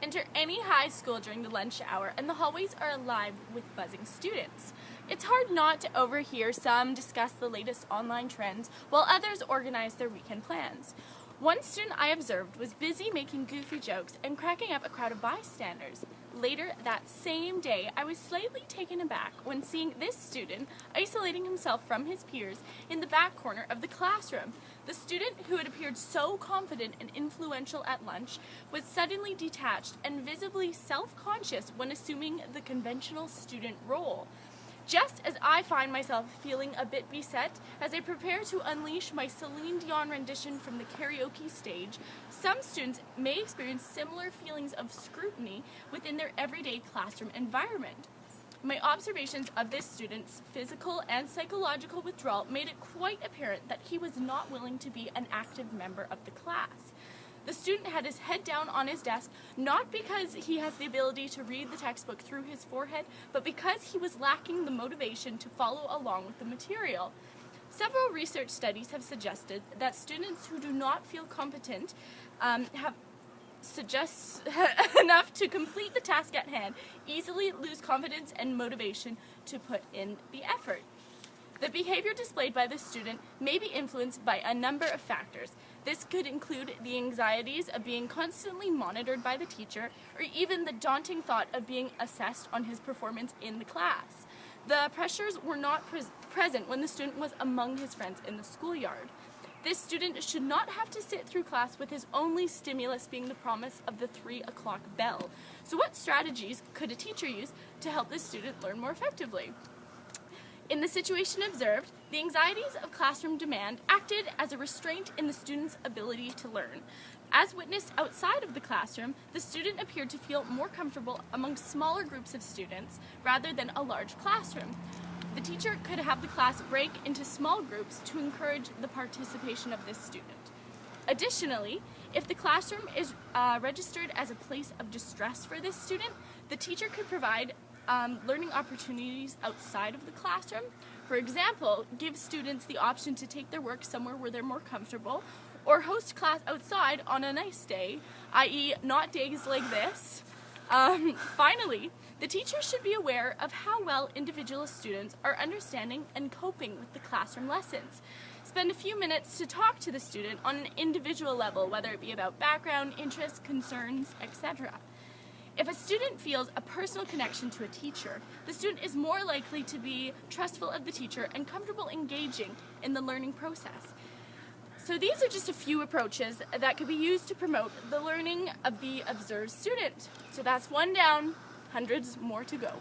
Enter any high school during the lunch hour, and the hallways are alive with buzzing students. It's hard not to overhear some discuss the latest online trends, while others organize their weekend plans. One student I observed was busy making goofy jokes and cracking up a crowd of bystanders. Later that same day, I was slightly taken aback when seeing this student isolating himself from his peers in the back corner of the classroom. The student who had appeared so confident and influential at lunch was suddenly detached and visibly self-conscious when assuming the conventional student role. Just as I find myself feeling a bit beset as I prepare to unleash my Celine Dion rendition from the karaoke stage, some students may experience similar feelings of scrutiny within their everyday classroom environment. My observations of this student's physical and psychological withdrawal made it quite apparent that he was not willing to be an active member of the class. The student had his head down on his desk, not because he has the ability to read the textbook through his forehead, but because he was lacking the motivation to follow along with the material. Several research studies have suggested that students who do not feel competent enough to complete the task at hand easily lose confidence and motivation to put in the effort. The behavior displayed by the student may be influenced by a number of factors. This could include the anxieties of being constantly monitored by the teacher, or even the daunting thought of being assessed on his performance in the class. The pressures were not present when the student was among his friends in the schoolyard. This student should not have to sit through class with his only stimulus being the promise of the 3 o'clock bell. So what strategies could a teacher use to help this student learn more effectively? In the situation observed, the anxieties of classroom demand acted as a restraint in the student's ability to learn. As witnessed outside of the classroom, the student appeared to feel more comfortable among smaller groups of students rather than a large classroom. The teacher could have the class break into small groups to encourage the participation of this student. Additionally, if the classroom is registered as a place of distress for this student, the teacher could provide learning opportunities outside of the classroom. For example, give students the option to take their work somewhere where they're more comfortable, or host class outside on a nice day, i.e. not days like this. Finally, the teacher should be aware of how well individual students are understanding and coping with the classroom lessons. Spend a few minutes to talk to the student on an individual level, whether it be about background, interests, concerns, etc. If a student feels a personal connection to a teacher, the student is more likely to be trustful of the teacher and comfortable engaging in the learning process. So these are just a few approaches that could be used to promote the learning of the observed student. So that's one down, hundreds more to go.